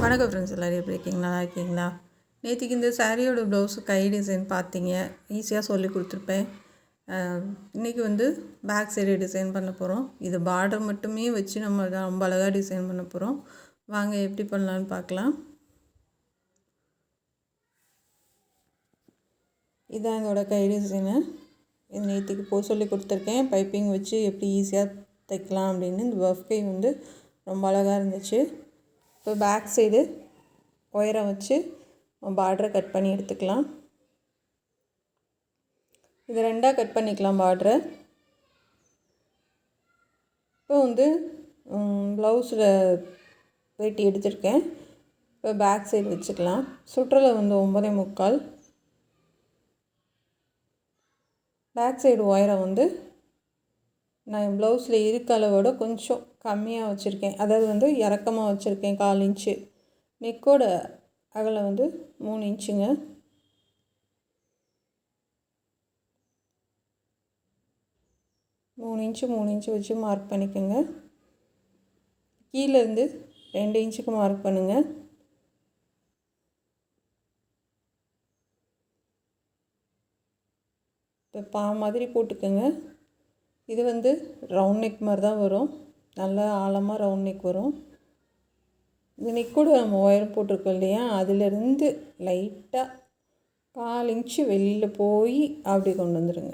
வணக்கம் ஃப்ரெண்ட்ஸ், எல்லோரும் எப்படி இருக்கீங்களா? நல்லா இருக்கீங்களா? நேற்றுக்கு இந்த சாரியோட ப்ளவுஸு கை டிசைன் பார்த்தீங்க, ஈஸியாக சொல்லி கொடுத்துருப்பேன். இன்றைக்கி வந்து பேக் சைடு டிசைன் பண்ண போகிறோம். இது பார்டர் மட்டுமே வச்சு நம்ம ரொம்ப அழகாக டிசைன் பண்ண போகிறோம். வாங்க எப்படி பண்ணலான்னு பார்க்கலாம். இதான் இதோட கை டிசைனு. இது நேற்றுக்கு போக சொல்லி கொடுத்துருக்கேன். பைப்பிங் வச்சு எப்படி ஈஸியாக தைக்கலாம் அப்படின்னு. இந்த பஃப் கை வந்து ரொம்ப அழகாக இருந்துச்சு. இப்போ பேக் சைடு ஒயரை வச்சு பார்டரை கட் பண்ணி எடுத்துக்கலாம். இது ரெண்டாக கட் பண்ணிக்கலாம் பார்டரை. இப்போ வந்து ப்ளவுஸில் வெட்டி எடுத்துருக்கேன். இப்போ பேக் சைடு வச்சுக்கலாம். சுற்றலை வந்து 9.75. பேக் சைடு ஒயரை வந்து நான் ப்ளவுஸில் இருக்க அளவோட கொஞ்சம் கம்மியாக வச்சுருக்கேன். அதாவது வந்து இறக்கமாக வச்சுருக்கேன் 1/4 இன்ச்சு. நெக்கோட அகலம் வந்து 3 இன்ச்சுங்க. மூணு இன்ச்சு வச்சு மார்க் பண்ணிக்கோங்க. கீழேருந்து 2 இன்ச்சுக்கு மார்க் பண்ணுங்கள். இப்போ பா மாதிரி போட்டுக்கோங்க. இது வந்து ரவுண்ட் நெக் மாதிரி தான் வரும். நல்லா ஆழமாக ரவுண்ட் நெக் வரும். இந்த நெக்கோட நம்ம ஒயர் போட்டிருக்கோம் இல்லையா, அதிலேருந்து லைட்டாக 1/4 இன்ச்சு வெளியில் போய் அப்படி கொண்டு வந்துடுங்க.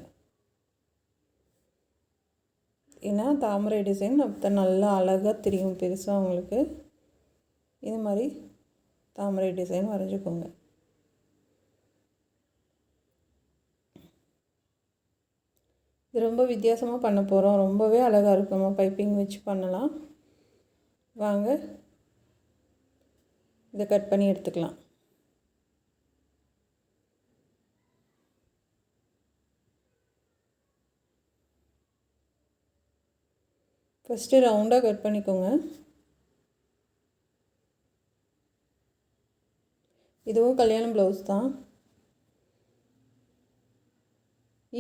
ஏன்னா தாமரை டிசைன் அப்போ நல்லா அழகாக தெரியும் பெருசாக உங்களுக்கு. இது மாதிரி தாமரை டிசைன் வரைஞ்சிக்கோங்க. இது ரொம்ப வித்தியாசமாக பண்ண போகிறோம். ரொம்பவே அழகாக இருக்குமா, பைப்பிங் வச்சு பண்ணலாம். வாங்க இதை கட் பண்ணி எடுத்துக்கலாம். ஃபஸ்ட்டு ரவுண்டாக கட் பண்ணிக்கோங்க. இதுவும் கல்யாணம் ப்ளவுஸ் தான்.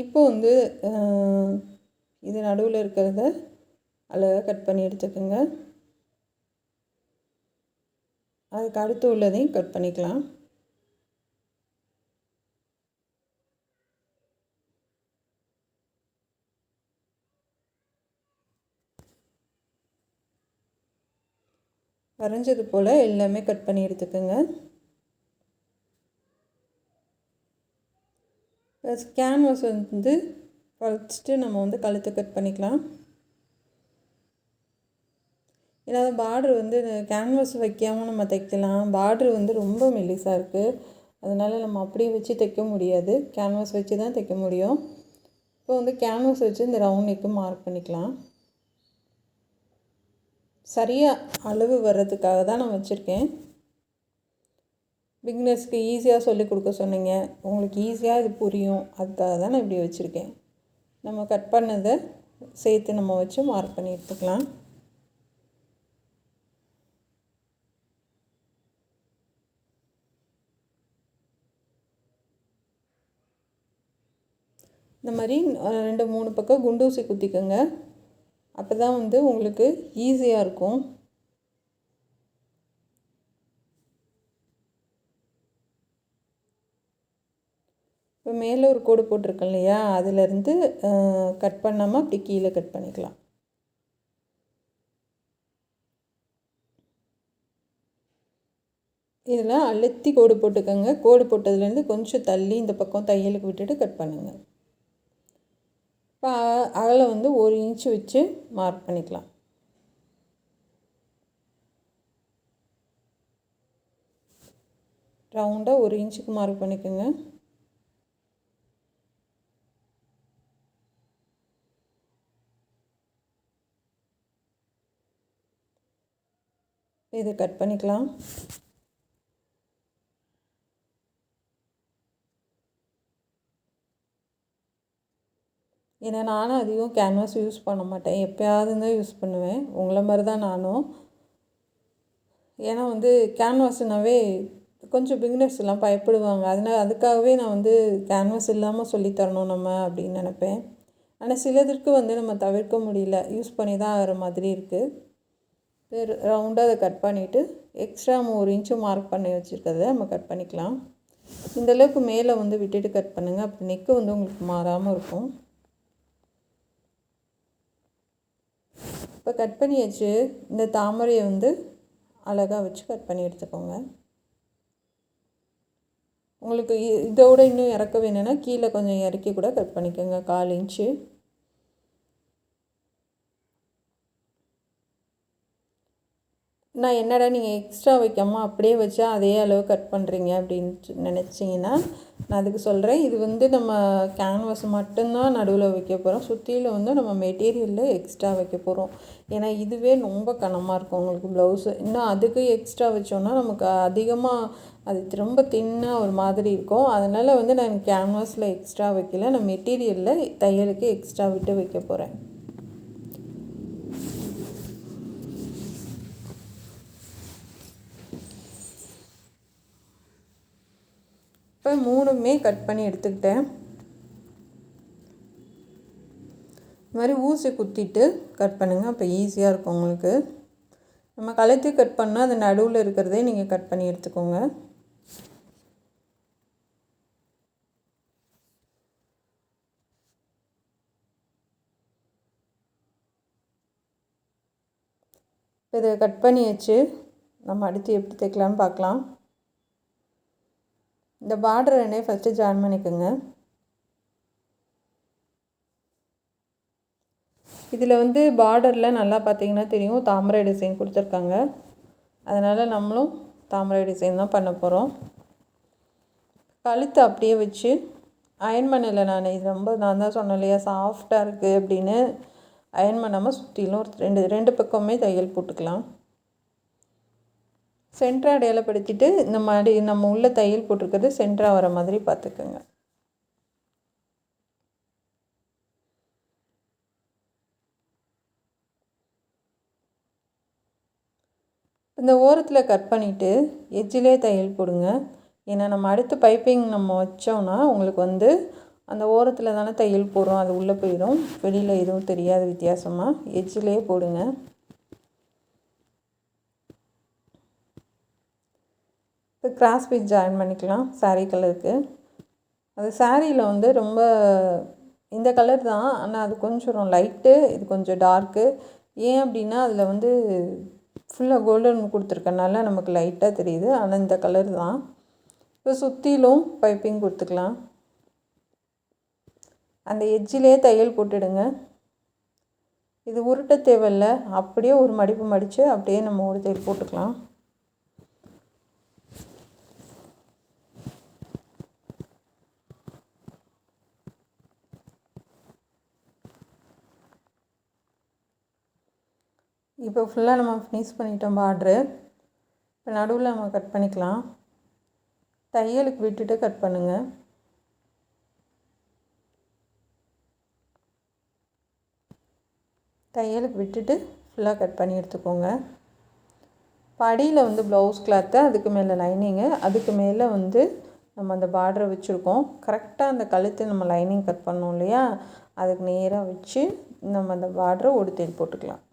இப்போ வந்து இது நடுவில் இருக்கிறத அழகாக கட் பண்ணி எடுத்துக்கோங்க. அதுக்கு அடுத்து உள்ளதையும் கட் பண்ணிக்கலாம். வரைஞ்சது போல் எல்லாமே கட் பண்ணி எடுத்துக்கோங்க. கேன்வாஸ் வந்து ஃபஸ்ட்டு நம்ம வந்து கழுத்தை கட் பண்ணிக்கலாம். ஏன்னா பார்டர் வந்து கேன்வாஸ் வைக்காமல் நம்ம தைக்கலாம். பார்டர் வந்து ரொம்ப மெல்லிசாக இருக்குது. அதனால் நம்ம அப்படியே வச்சு தைக்க முடியாது. கேன்வாஸ் வச்சு தான் தைக்க முடியும். இப்போ வந்து கேன்வாஸ் வச்சு இந்த ரவுண்ட் நெக்கு மார்க் பண்ணிக்கலாம். சரியாக அளவு வர்றதுக்காக தான் நான் வச்சுருக்கேன். பிகினர்ஸ்க்கு ஈஸியாக சொல்லிக் கொடுக்க சொன்னீங்க, உங்களுக்கு ஈஸியாக இது புரியும், அதுக்காக தான் நான் இப்படி வச்சுருக்கேன். நம்ம கட் பண்ணதை சேர்த்து நம்ம வச்சு மார்க் பண்ணி எடுத்துக்கலாம். இந்த மாதிரி 2-3 பக்கம் குண்டூசி குத்திக்கோங்க. அப்போ தான் வந்து உங்களுக்கு ஈஸியாக இருக்கும். இப்போ மேலே ஒரு கோடு போட்டிருக்கோம் இல்லையா, அதிலேருந்து கட் பண்ணாமல் அப்படி கீழே கட் பண்ணிக்கலாம். இதில் அழுத்தி கோடு போட்டுக்கோங்க. கோடு போட்டதுலேருந்து கொஞ்சம் தள்ளி இந்த பக்கம் தையலுக்கு விட்டுட்டு கட் பண்ணுங்கள். இப்போ அகலம் வந்து 1 இன்ச்சு வச்சு மார்க் பண்ணிக்கலாம். ரவுண்டாக 1 இன்ச்சுக்கு மார்க் பண்ணிக்கோங்க. இதை கட் பண்ணிக்கலாம். ஏன்னா நானும் அதிகம் கேன்வாஸ் யூஸ் பண்ண மாட்டேன், எப்போயாவது தான் யூஸ் பண்ணுவேன். உங்களை மாதிரி தான் நானும். ஏன்னா வந்து கேன்வாஸ்னாவே கொஞ்சம் பிகினர்ஸ் எல்லாம் பயப்படுவாங்க. அதுக்காகவே நான் வந்து கேன்வாஸ் இல்லாமல் சொல்லித்தரணும் நம்ம அப்படின்னு நினப்பேன். ஆனால் சிலதற்கு வந்து நம்ம தவிர்க்க முடியல, யூஸ் பண்ணி தான் ஆகிற மாதிரி இருக்குது. ரவுண்டாக அதை கட் பண்ணிவிட்டு எக்ஸ்ட்ரா 1 இன்ச்சு மார்க் பண்ணி வச்சுருக்கிறத நம்ம கட் பண்ணிக்கலாம். இந்தளவுக்கு மேலே வந்து விட்டுட்டு கட் பண்ணுங்கள், அப்படி நெக்கு வந்து உங்களுக்கு மாறாமல் இருக்கும். இப்போ கட் பண்ணியாச்சு. இந்த தாமரையை வந்து அழகாக வச்சு கட் பண்ணி எடுத்துக்கோங்க. உங்களுக்கு இதோட இன்னும் இறக்க வேணும்னா கீழே கொஞ்சம் இறக்கி கூட கட் பண்ணிக்கோங்க, 1/4 இன்ச்சு. நான் என்னடா நீங்கள் எக்ஸ்ட்ரா வைக்காமல் அப்படியே வச்சா அதே அளவு கட் பண்ணுறீங்க அப்படின்னு நினச்சிங்கன்னா நான் அதுக்கு சொல்கிறேன். இது வந்து நம்ம கேன்வாஸ் மட்டும்தான் நடுவில் வைக்க போகிறோம். சுற்றியில் வந்து நம்ம மெட்டீரியலில் எக்ஸ்ட்ரா வைக்க போகிறோம். ஏன்னா இதுவே ரொம்ப கனமாக இருக்கும் உங்களுக்கு ப்ளவுஸு. இன்னும் அதுக்கு எக்ஸ்ட்ரா வச்சோன்னா நமக்கு அதிகமாக அது ரொம்ப தின்னாக ஒரு மாதிரி இருக்கும். அதனால் வந்து நான் கேன்வாஸில் எக்ஸ்ட்ரா வைக்கல, நான் மெட்டீரியலில் தையலுக்கு எக்ஸ்ட்ரா விட்டு வைக்க போகிறேன். இப்போ 3மே கட் பண்ணி எடுத்துக்கிட்டேன். இது மாதிரி ஊசி குத்திட்டு கட் பண்ணுங்கள், அப்போ ஈஸியாக இருக்கும் உங்களுக்கு. நம்ம கழுத்து கட் பண்ணால் அது நடுவில் இருக்கிறதே நீங்கள் கட் பண்ணி எடுத்துக்கோங்க. இதை கட் பண்ணியாச்சு. நம்ம அடுத்து எப்படி தைக்கலான்னு பார்க்கலாம். இந்த பார்டர் என்னே ஃபஸ்ட்டு ஜாயின் பண்ணிக்கோங்க. இதில் வந்து பார்டரில் நல்லா பார்த்தீங்கன்னா தெரியும், தாமரை டிசைன் கொடுத்துருக்காங்க. அதனால் நம்மளும் தாமரை டிசைன் தான் பண்ண போகிறோம். கழுத்து அப்படியே வச்சு அயன் பண்ணலை நான். இது நான் தான் சொன்னேன் இல்லையா, சாஃப்டாக இருக்குது அப்படின்னு. அயன் பண்ணாமல் சுற்றிலும் ரெண்டு பக்கமே தையல் போட்டுக்கலாம். சென்டரை அடையாளப்படுத்திட்டு இந்த மாதிரி நம்ம உள்ள தையல் போட்டிருக்கிறது சென்டராக வர மாதிரி பார்த்துக்கோங்க. இந்த ஓரத்தில் கட் பண்ணிவிட்டு எட்ஜிலே தையல் போடுங்க. ஏன்னா நம்ம அடுத்து பைப்பிங் நம்ம வச்சோம்னா உங்களுக்கு வந்து அந்த ஓரத்தில் தானே தையல் போடுறோம், அது உள்ளே போயிடும், வெளியில் எதுவும் தெரியாது வித்தியாசமாக. எட்ஜிலே போடுங்க. இப்போ கிராஸ் பீஸ் ஜாயின் பண்ணிக்கலாம் சாரீ கலருக்கு. அது சாரியில் வந்து ரொம்ப இந்த கலர் தான், ஆனால் அது கொஞ்சம் லைட்டு, இது கொஞ்சம் டார்க்கு. ஏன் அப்படின்னா அதில் வந்து ஃபுல்லாக கோல்டன் கொடுத்துருக்கனால நமக்கு லைட்டாக தெரியுது, ஆனால் இந்த கலர் தான். இப்போ சுற்றிலும் பைப்பிங் கொடுத்துக்கலாம். அந்த எட்ஜிலே தையல் போட்டுடுங்க. இது உருட்ட தேவையில்லை, அப்படியே ஒரு மடிப்பு மடித்து அப்படியே நம்ம ஒரு தையல் போட்டுக்கலாம். இப்போ ஃபுல்லாக நம்ம ஃபினிஷ் பண்ணிட்டோம் பார்ட்ரு. இப்போ நடுவில் நம்ம கட் பண்ணிக்கலாம். தையலுக்கு விட்டுட்டு கட் பண்ணுங்கள். தையலுக்கு விட்டுட்டு ஃபுல்லாக கட் பண்ணி எடுத்துக்கோங்க. படியில் வந்து ப்ளவுஸ் கிளாத்து, அதுக்கு மேலே லைனிங்கு, அதுக்கு மேலே வந்து நம்ம அந்த பார்டரை வச்சுருக்கோம். கரெக்டாக அந்த கழுத்து நம்ம லைனிங் கட் பண்ணோம் இல்லையா, அதுக்கு நேராக வச்சு நம்ம அந்த பார்டரை ஒரு தையல் போட்டுக்கலாம்.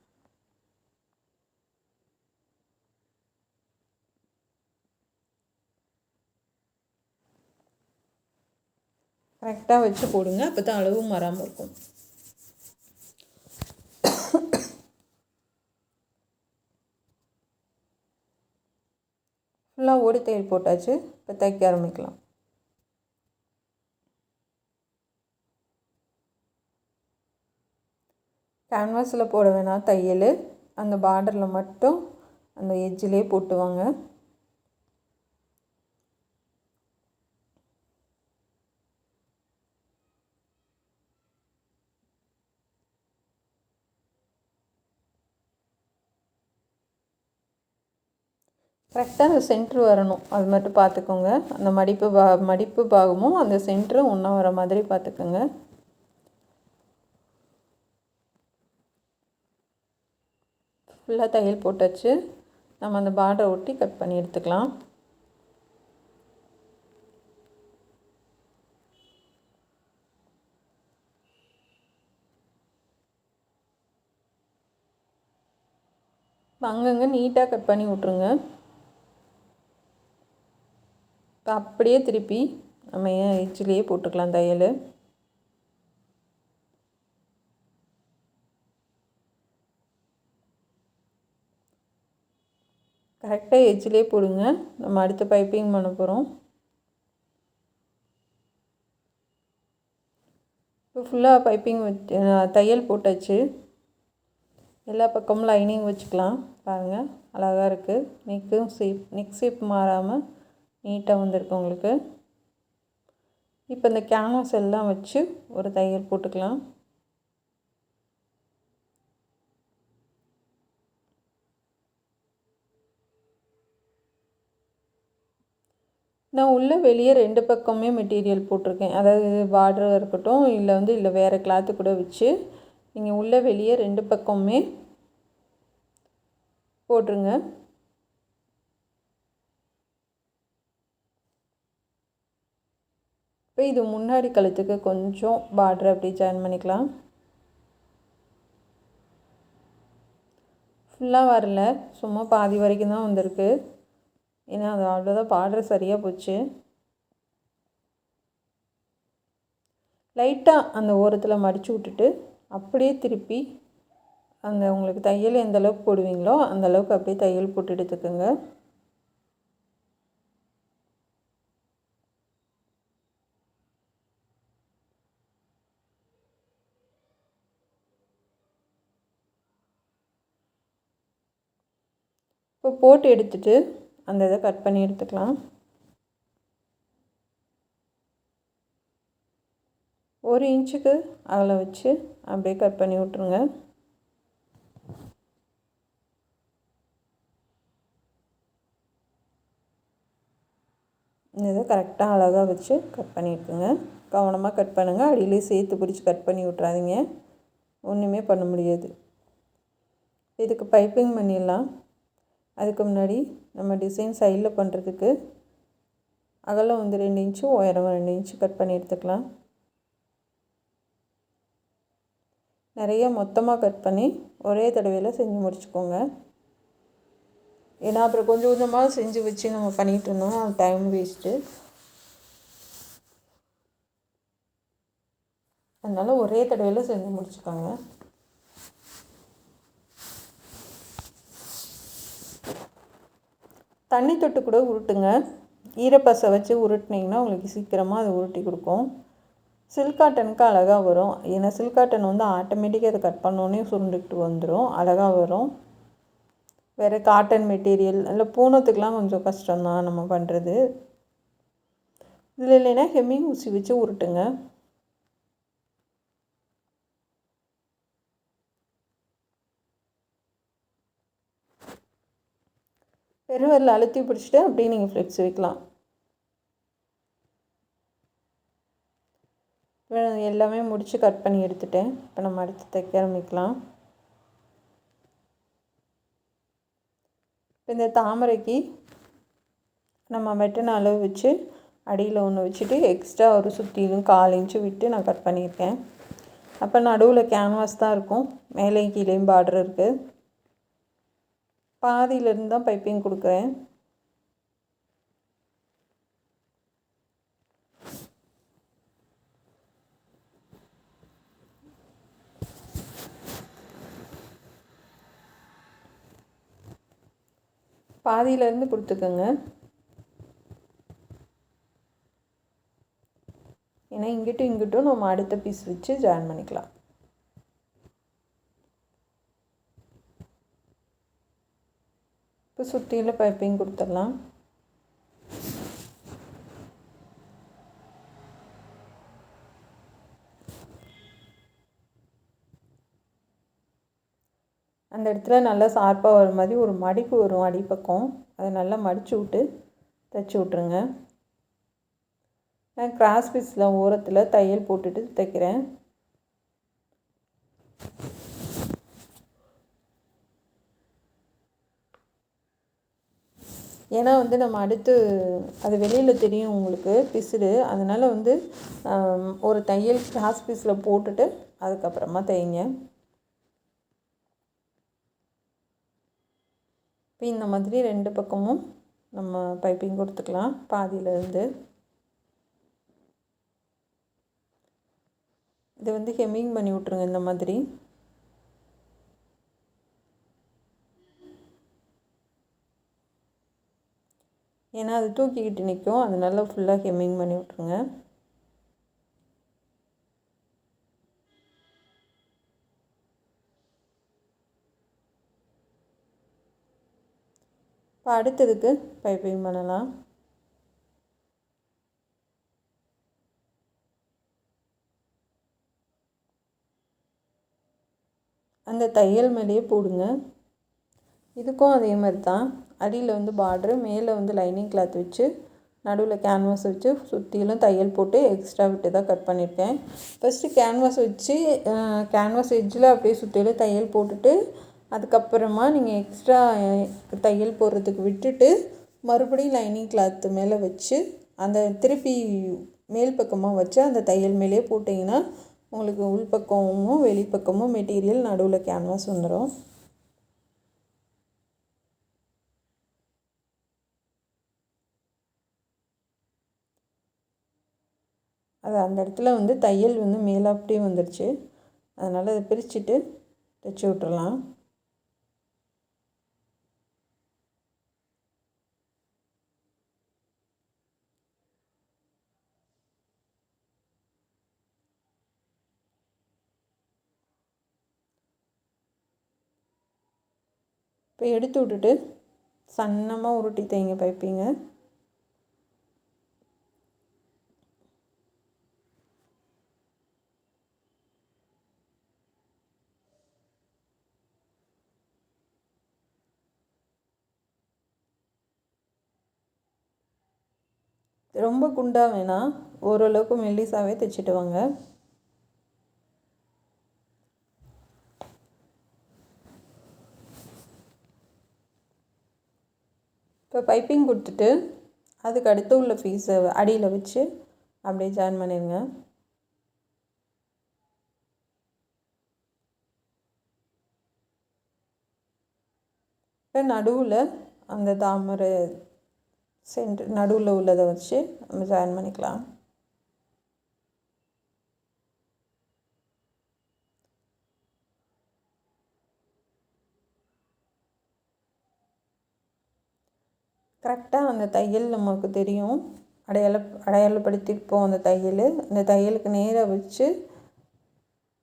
கரெக்டாக வச்சு போடுங்க, அப்போ தான் அளவும் மாறாமல் இருக்கும். ஃபுல்லாக ஓடி தையல் போட்டாச்சு. இப்போ தைக்க ஆரம்பிக்கலாம். கேன்வாஸில் போட வேணாம் தையல், அந்த பார்டரில் மட்டும் அந்த எட்ஜிலே போட்டுவாங்க. கரெக்டாக அந்த சென்ட்ரு வரணும், அது மட்டும் பார்த்துக்கோங்க. அந்த மடிப்பு பாகமும் அந்த சென்ட்ரு ஒன்றா வர மாதிரி பார்த்துக்கோங்க. ஃபுல்லாக தையல் போட்டாச்சு. நம்ம அந்த பார்டரை ஒட்டி கட் பண்ணி எடுத்துக்கலாம். அங்கங்கே நீட்டாக கட் பண்ணி விட்ருங்க. இப்போ அப்படியே திருப்பி நம்ம எட்ஜ்லேயே போட்டுக்கலாம் தையல். கரெக்டாக எட்ஜ்லேயே போடுங்க. நம்ம அடுத்து பைப்பிங் பண்ண போகிறோம். இப்போ ஃபுல்லாக பைப்பிங் வச்சு தையல் போட்டாச்சு. எல்லா பக்கமும் லைனிங் வச்சுக்கலாம். பாருங்கள், அழகாக இருக்குது. நெக் ஷேப் மாறாமல் நீட்டாக வந்திருக்கு உங்களுக்கு. இப்போ இந்த கேன்வாஸ் எல்லாம் வச்சு ஒரு தையல் போட்டுக்கலாம். நான் உள்ளே வெளியே 2 பக்கமே மெட்டீரியல் போட்டிருக்கேன். அதாவது பார்டராக இருக்கட்டும், இல்லை வேறு கிளாத்து கூட வச்சு நீங்கள் உள்ளே வெளியே 2 பக்கமுமே போட்டுருங்க. இப்போ இது முன்னாடி கழுத்துக்கு கொஞ்சம் பார்டர் அப்படி ஜாயின் பண்ணிக்கலாம். ஃபுல்லாக வரல, சும்மா பாதி வரைக்கும் தான் வந்திருக்கு. ஏன்னா அது அவ்வளோதான், பார்டர் சரியாக போச்சு. லைட்டாக அந்த ஓரத்தில் மடித்து விட்டுட்டு அப்படியே திருப்பி அந்த உங்களுக்கு தையல் எந்த அளவுக்கு போடுவீங்களோ அந்த அளவுக்கு அப்படியே தையல் போட்டு எடுத்துக்கோங்க. இப்போ போட்டு எடுத்துட்டு அந்த இதை கட் பண்ணி எடுத்துக்கலாம். 1 இன்ச்சுக்கு அகலம் வச்சு அப்படியே கட் பண்ணி விட்ருங்க. இந்த இதை கரெக்டாக அழகாக வச்சு கட் பண்ணிட்டுருங்க. கவனமாக கட் பண்ணுங்கள். அடியிலே சேர்த்து பிடிச்சி கட் பண்ணி விட்றாதீங்க, ஒன்றுமே பண்ண முடியாது. இதுக்கு பைப்பிங் பண்ணிடலாம். அதுக்கு முன்னாடி நம்ம டிசைன் சைடில் பண்ணுறதுக்கு அகலம் வந்து 2 இன்ச்சு, உயரம் 2 இன்ச்சு கட் பண்ணி எடுத்துக்கலாம். நிறைய மொத்தமாக கட் பண்ணி ஒரே தடவையில் செஞ்சு முடிச்சுக்கோங்க. ஏன்னா அப்புறம் கொஞ்சம் கொஞ்சமாக செஞ்சு வச்சு நம்ம பண்ணிகிட்டு இருந்தோம்னா டைம் வேஸ்ட்டு. அதனால் ஒரே தடவையில் செஞ்சு முடிச்சுக்கோங்க. தண்ணி தொட்டு கூட உருட்டுங்க. ஈரப்பசை வச்சு உருட்டினீங்கன்னா உங்களுக்கு சீக்கிரமாக அது உருட்டி கொடுக்கும். சில்க் காட்டனுக்கு அழகாக வரும். ஏன்னா சில்க் காட்டன் வந்து ஆட்டோமேட்டிக்காக அதை கட் பண்ணோன்னே சுருண்டுக்கிட்டு வந்துடும், அழகாக வரும். வேறு காட்டன் மெட்டீரியல் இல்லை பூனத்துக்கெலாம் கொஞ்சம் கஷ்டம்தான் நம்ம பண்ணுறது. இதில் இல்லைன்னா ஹெம்மிங் ஊசி வச்சு உருட்டுங்க. பெருவரில் அழுத்தி பிடிச்சிட்டு அப்படியே நீங்கள் ஃப்ளெக்ஸ் வைக்கலாம். எல்லாமே முடித்து கட் பண்ணி எடுத்துட்டேன். இப்போ நம்ம அடுத்து தைக்க ஆரம்பிக்கலாம். இப்போ இந்த தாமரைக்கு நம்ம வெட்டின அளவு வச்சு அடியில் ஒன்று வச்சுட்டு எக்ஸ்ட்ரா ஒரு சுற்றிலும் 1/4 இன்ச்சு விட்டு நான் கட் பண்ணியிருக்கேன். அப்போ நடுவில் கேன்வாஸ் தான் இருக்கும், மேலேயும் கீழேயும் பார்டர் இருக்குது. பாதியிலேருந்து தான் பைப்பிங் கொடுக்குறேன். பாதியிலேருந்து கொடுத்துக்கோங்க. ஏன்னா இங்கிட்டும் நம்ம அடுத்த பீஸ் வச்சு ஜாயின் பண்ணிக்கலாம். இப்போ சுற்றியில் பைப்பிங் கொடுத்துடலாம். அந்த இடத்துல நல்லா ஷார்ப்பாக வர மாதிரி ஒரு மடிப்பு வரும் அடிப்பக்கம், அதை நல்லா மடித்து விட்டு தைச்சி விட்ருங்க. நான் கிராஸ் பீஸில் ஓரத்தில் தையல் போட்டுட்டு தைக்கிறேன். ஏன்னா வந்து நம்ம அடுத்து அது வெளியில் தெரியும் உங்களுக்கு பிசுடு, அதனால் வந்து ஒரு தையல் கிராஸ் பீஸில் போட்டுட்டு அதுக்கப்புறமா தைங்க. இந்த மாதிரி 2 பக்கமும் நம்ம பைப்பிங் கொடுத்துக்கலாம். பாதியிலேருந்து இதை வந்து ஹெம்மிங் பண்ணி விட்ருங்க இந்த மாதிரி. ஏன்னா அது தூக்கிக்கிட்டு நிற்கும், அதனால ஃபுல்லாக ஹெம்மிங் பண்ணி விட்ருங்க. இப்போ அடுத்ததுக்கு பைப்பிங் பண்ணலாம். அந்த தையல் மேலேயே போடுங்க. இதுக்கும் அதே மாதிரி தான். அடியில் வந்து பார்ட்ரு, மேலே வந்து லைனிங் கிளாத் வச்சு நடுவில் கேன்வாஸ் வச்சு சுற்றிலும் தையல் போட்டு எக்ஸ்ட்ரா விட்டு தான் கட் பண்ணியிருக்கேன். ஃபஸ்ட்டு கேன்வாஸ் வச்சு கேன்வாஸ் எட்ஜில் அப்படியே சுற்றிலும் தையல் போட்டுட்டு அதுக்கப்புறமா நீங்கள் எக்ஸ்ட்ரா தையல் போடுறதுக்கு விட்டுட்டு மறுபடியும் லைனிங் கிளாத்து மேலே வச்சு அந்த திருப்பி மேல் பக்கமாக வச்சு அந்த தையல் மேலே போட்டிங்கன்னா உங்களுக்கு உள்பக்கமும் வெளிப்பக்கமும் மெட்டீரியல் நடுவில் கேன்வாஸ் வந்துடும். அது அந்த இடத்துல வந்து தையல் வந்து மேலாப்படியே வந்துடுச்சு, அதனால் அதை பிரிச்சுட்டு தைச்சி விட்டுறலாம். இப்போ எடுத்து விட்டுட்டு சன்னமாக உருட்டி தைங்க பைப்பிங்க. ரொம்ப குண்டாக வேணாம், ஓரளவுக்கு மெல்லிசாவே தைச்சிட்டு வாங்க. இப்போ பைப்பிங் கொடுத்துட்டு அதுக்கு அடுத்து உள்ள பீஸை அடியில் வச்சு அப்படியே ஜாயின் பண்ணிடுங்க. இப்போ நடுவில் அந்த தாமரை நடுவில் உள்ளதை வச்சு நம்ம ஜாயின் பண்ணிக்கலாம். கரெக்டாக அந்த தையல் நமக்கு தெரியும், அடையாளப்படுத்திருப்போம். அந்த தையலுக்கு நேராக வச்சு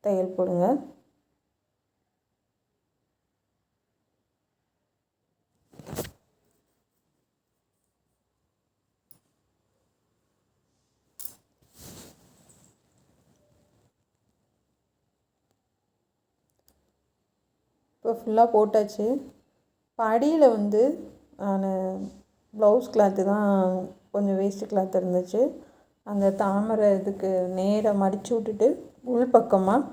தையல் போடுங்க. இப்போ ஃபுல்லாக போட்டாச்சு. இப்போ அடியில் வந்து நான் ப்ளவுஸ் கிளாத்து தான் கொஞ்சம் வேஸ்ட்டு கிளாத் இருந்துச்சு, அந்த தாமரை இதுக்கு நேராக மடித்து விட்டுட்டு உள்பக்கமாக,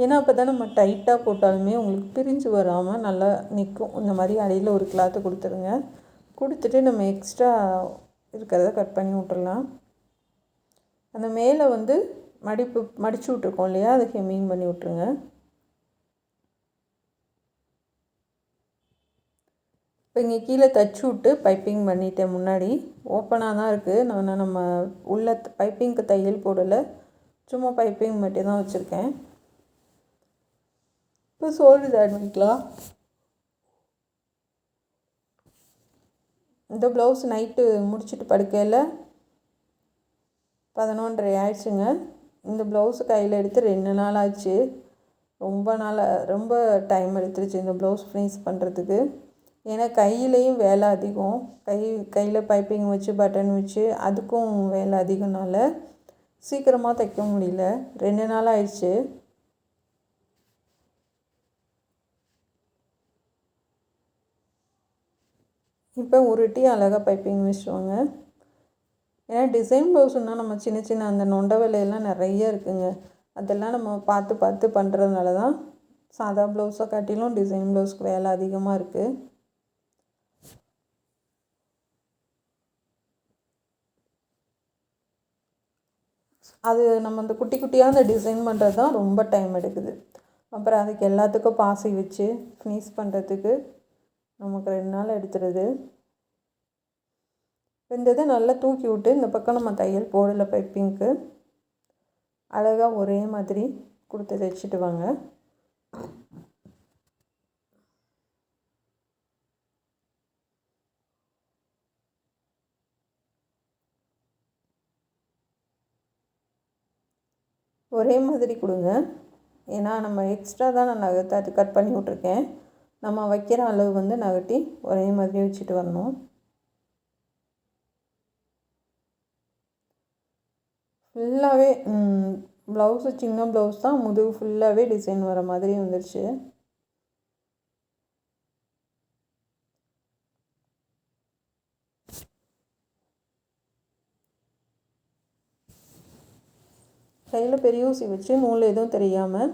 ஏன்னா அப்போ தான் நம்ம டைட்டாக போட்டாலுமே உங்களுக்கு பிரிஞ்சு வராமல் நல்லா நிற்கும். இந்த மாதிரி அடியில் ஒரு கிளாத்து கொடுத்துருங்க. கொடுத்துட்டு நம்ம எக்ஸ்ட்ரா இருக்கிறத கட் பண்ணி விட்டுடலாம். அந்த மேலே வந்து மடித்து விட்ருக்கோம் இல்லையா, அதை ஹெம்மிங் பண்ணி விட்ருங்க. இப்போ இங்கே கீழே தைச்சி விட்டு பைப்பிங் பண்ணிட்டேன். முன்னாடி ஓப்பனாக தான் இருக்குது, நம்ம உள்ள பைப்பிங்க்கு தையல் போடலை, சும்மா பைப்பிங் மட்டும் தான் வச்சுருக்கேன். இப்போ ஷோல்டர் ஆட் பண்ணிக்கலாம். இந்த ப்ளவுஸ் நைட்டு முடிச்சுட்டு படுக்கையில் 11:30 ஆயிடுச்சுங்க. இந்த ப்ளவுஸு கையில் எடுத்து 2 நாள் ஆச்சு. ரொம்ப டைம் எடுத்துருச்சு இந்த ப்ளவுஸ் ஃபினிஷ் பண்ணுறதுக்கு. ஏன்னா கையிலையும் வேலை அதிகம், கையில் பைப்பிங் வச்சு பட்டன் வச்சு அதுக்கும் வேலை அதிகம்னால சீக்கிரமாக தைக்க முடியல. 2 நாள் ஆயிடுச்சு. இப்போ உருட்டி அழகாக பைப்பிங் வச்சுருவாங்க. ஏன்னா டிசைன் ப்ளவுஸ்னால் நம்ம சின்ன சின்ன அந்த நொண்ட வேலையெல்லாம் நிறைய இருக்குங்க, அதெல்லாம் நம்ம பார்த்து பண்ணுறதுனால தான் சாதா ப்ளவுஸை காட்டிலும் டிசைன் ப்ளவுஸ்க்கு வேலை அதிகமாக இருக்குது. அது நம்ம அந்த குட்டி குட்டியாக அந்த டிசைன் பண்ணுறது தான் ரொம்ப டைம் எடுக்குது. அப்புறம் அதுக்கு எல்லாத்துக்கும் பாசி வச்சு ஃபினிஷ் பண்ணுறதுக்கு நமக்கு 2 நாள் எடுத்துடுது. இந்த இதை நல்லா தூக்கி விட்டு இந்த பக்கம் நம்ம தையல் போடலை பைப்பிங்க்கு. அழகாக ஒரே மாதிரி கொடுத்து தைச்சிட்டு வாங்க. ஒரே மாதிரி கொடுங்க. ஏன்னா நம்ம எக்ஸ்ட்ரா தான் நான் நகர்த்து கட் பண்ணி விட்ருக்கேன். நம்ம வைக்கிற அளவு வந்து நகட்டி ஒரே மாதிரி வச்சுட்டு வரணும். ஃபுல்லாகவே ப்ளவுஸு சின்ன ப்ளவுஸ் தான், முதுகு ஃபுல்லாகவே டிசைன் வர மாதிரி வந்துடுச்சு. கையில் பெரிய ஊசி வச்சு நூல் எதுவும் தெரியாமல்,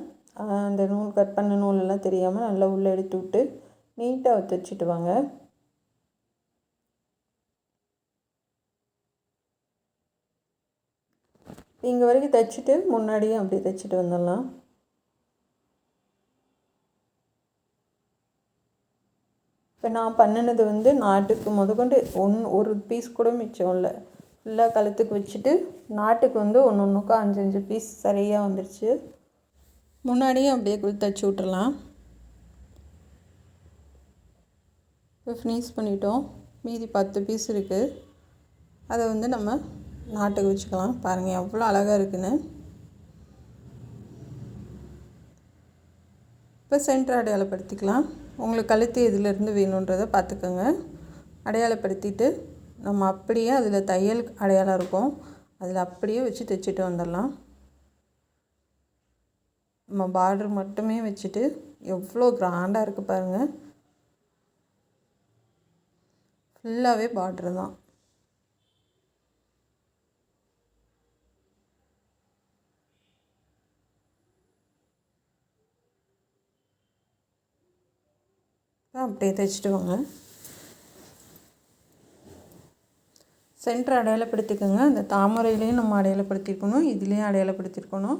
அந்த நூல் கட் பண்ண நூலெல்லாம் தெரியாமல் நல்லா உள்ளே எடுத்து விட்டு நீட்டாக தைச்சிட்டு வாங்க. இங்கே வரைக்கும் தைச்சிட்டு முன்னாடியும் அப்படியே தைச்சிட்டு வந்துடலாம். இப்போ நான் பண்ணினது வந்து நாட்டுக்கு முதற்கொண்டு ஒரு பீஸ் கூட மிச்சம் இல்லை. ஃபுல்லாக கழுத்துக்கு வச்சுட்டு நாட்டுக்கு வந்து ஒன்றுக்கும் 5 பீஸ் சரியாக வந்துடுச்சு. முன்னாடியும் அப்படியே தைச்சி விட்டுறலாம். இப்போ ஃபினிஷ் பண்ணிட்டோம். மீதி 10 பீஸ் இருக்குது. அதை வந்து நம்ம நாட்டுக்கு வச்சுக்கலாம். பாருங்கள் எவ்வளோ அழகாக இருக்குன்னு. இப்போ சென்டர் அடையாளப்படுத்திக்கலாம். உங்களுக்கு கழுத்து எதுலேருந்து வேணுன்றதை பார்த்துக்கோங்க. அடையாளப்படுத்திட்டு நம்ம அப்படியே அதில் தையல் அடையாளம் இருக்கும், அதில் அப்படியே வச்சு தைச்சிட்டு வந்துடலாம். நம்ம பார்டர் மட்டுமே வச்சுட்டு எவ்வளோ கிராண்டாக இருக்குது பாருங்கள். ஃபுல்லாகவே பார்டர் தான். அப்படியே தைச்சிட்டு வாங்க. சென்டர் அடையாளப்படுத்திக்கோங்க. அந்த தாமரையிலையும் நம்ம அடையாளப்படுத்திருக்கணும், இதுலேயும் அடையாளப்படுத்திருக்கணும்.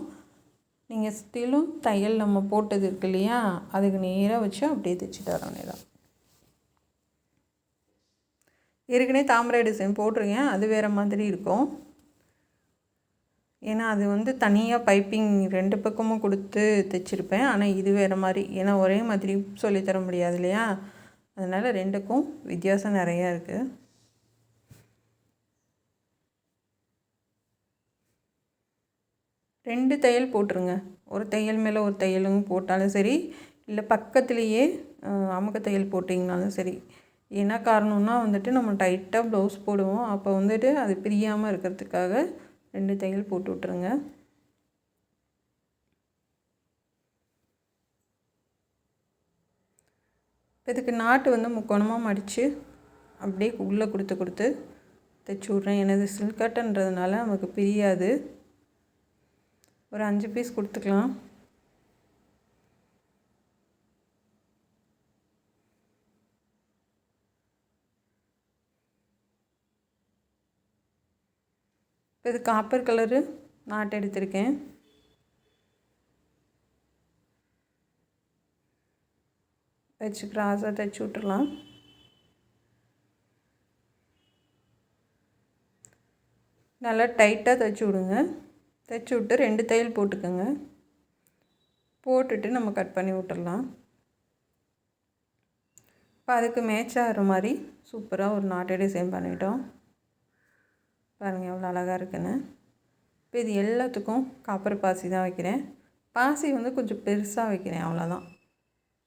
நீங்கள் ஸ்டிலும் தையல் நம்ம போட்டது இருக்கு இல்லையா, அதுக்கு நேராக வச்சு அப்படியே தைச்சிட்டு வர வேண்டியதான். ஏற்கனவே தாமரை டிசைன் போட்டிருக்கேன், அது வேறு மாதிரி இருக்கும். ஏன்னா அது வந்து தனியாக பைப்பிங் 2 பக்கமும் கொடுத்து தைச்சிருப்பேன். ஆனால் இது வேறு மாதிரி, ஏன்னா ஒரே மாதிரி சொல்லித்தர முடியாது இல்லையா, அதனால் 2க்கும் வித்தியாசம் நிறையா இருக்குது. ரெண்டு தையல் போட்டுருங்க. ஒரு தையல் மேலே ஒரு தையலும் போட்டாலும் சரி, இல்லை பக்கத்துலேயே அமுக்க தையல் போட்டிங்கனாலும் சரி. என்ன காரணம்னா வந்துட்டு நம்ம டைட்டாக ப்ளவுஸ் போடுவோம், அப்போ வந்துட்டு அது பிரியாமல் இருக்கிறதுக்காக 2 தையல் போட்டு விட்ருங்க. இதுக்கு நாட்டு வந்து முக்கோணமாக மடித்து அப்படியே உள்ளே கொடுத்து தைச்சி விட்றேன். எனது சில்கட்டுன்றதுனால நமக்கு பிரியாது. ஒரு 5 பீஸ் கொடுத்துக்கலாம். இது காப்பர் கலரு நாட்டு எடுத்திருக்கேன். வச்சு கிராஸாக தைச்சி விட்டுறலாம். நல்லா டைட்டாக தைச்சி விடுங்க. தைச்சி விட்டு 2 தையல் போட்டுக்கோங்க. போட்டுட்டு நம்ம கட் பண்ணி விட்டுடலாம். இப்போ அதுக்கு மேட்ச் ஆகிற மாதிரி சூப்பராக ஒரு நாட்டு டிசைன் பண்ணிட்டோம். பாருங்கள் எவ்வளோ அழகாக இருக்குன்னு. இப்போ இது எல்லாத்துக்கும் காப்பர் பாசி தான் வைக்கிறேன். பாசி வந்து கொஞ்சம் பெருசாக வைக்கிறேன், அவ்வளோதான்.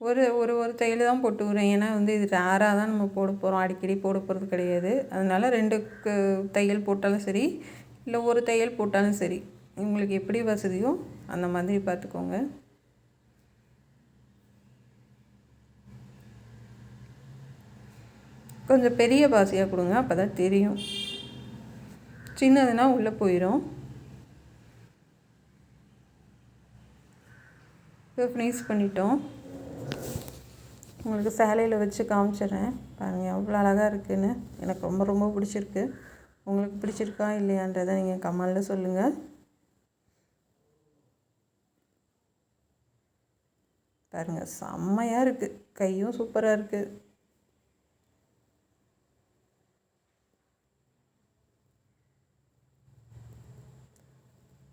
ஒரு தையல் தான் போட்டு விடுறேன். ஏன்னா வந்து இது ரேராக தான் நம்ம போட போகிறோம், அடிக்கடி போட போகிறது கிடையாது. அதனால் 2 தையல் போட்டாலும் சரி, இல்லை ஒரு தையல் போட்டாலும் சரி, உங்களுக்கு எப்படி வசதியோ அந்த மாதிரி பார்த்துக்கோங்க. கொஞ்சம் பெரிய பாசியாக கொடுங்க, அப்போ தான் தெரியும். சின்னதுன்னா உள்ளே போயிடும். இப்போ ஃபினிஷ் பண்ணிட்டோம். உங்களுக்கு சேலையில் வச்சு காமிச்சிடுறேன். பாருங்கள் எவ்வளோ அழகாக இருக்குதுன்னு. எனக்கு ரொம்ப ரொம்ப பிடிச்சிருக்கு. உங்களுக்கு பிடிச்சிருக்கா இல்லையான்றதை நீங்கள் கமெண்டில் சொல்லுங்கள். பாருங்கள் செம்மையாக இருக்குது. கையும் சூப்பராக இருக்குது.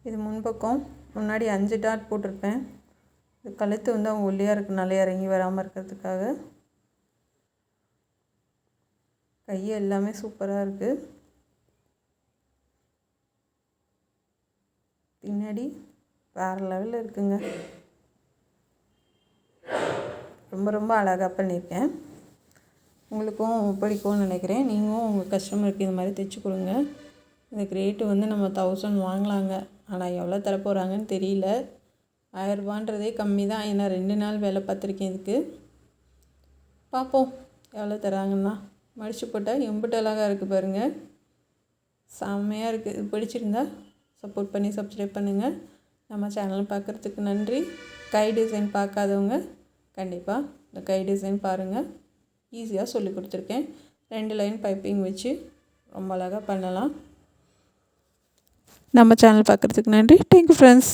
இது முன்பக்கம் முன்னாடி 5 டாட் போட்டிருப்பேன். இது கழுத்து வந்து அவங்க ஒல்லியாக இருக்கனால இறங்கி வராமல் இருக்கிறதுக்காக. கை எல்லாமே சூப்பராக இருக்குது. பின்னாடி வேறு லெவலில் இருக்குங்க. ரொம்ப ரொம்ப அழகாக பண்ணியிருக்கேன். உங்களுக்கும் பிடிக்கும்னு நினைக்கிறேன். நீங்களும் உங்கள் கஸ்டமருக்கு இது மாதிரி தைச்சி கொடுங்க. இதுக்கு ரேட்டு வந்து நம்ம 1000 வாங்கலாங்க. ஆனால் எவ்வளோ தரப்போகிறாங்கன்னு தெரியல. 1000 ரூபான்றதே கம்மி தான். ஏன்னா 2 நாள் வேலை பார்த்துருக்கேன் இதுக்கு. பார்ப்போம் எவ்வளோ தராங்கன்னா. மடித்து போட்டால் எம்பிட்டு அழகாக இருக்குது பாருங்கள். செம்மையாக இருக்குது. இது பிடிச்சிருந்தா சப்போர்ட் பண்ணி சப்ஸ்கிரைப் பண்ணுங்கள். நம்ம சேனல் பார்க்குறதுக்கு நன்றி. கை டிசைன் பார்க்காதவங்க கண்டிப்பாக இந்த கை டிசைன் பாருங்கள். ஈஸியாக சொல்லி கொடுத்துருக்கேன். 2 லைன் பைப்பிங் வச்சு ரொம்ப அழகாக பண்ணலாம். நம்ம சேனல் பார்க்குறதுக்கு நன்றி. Thank you friends.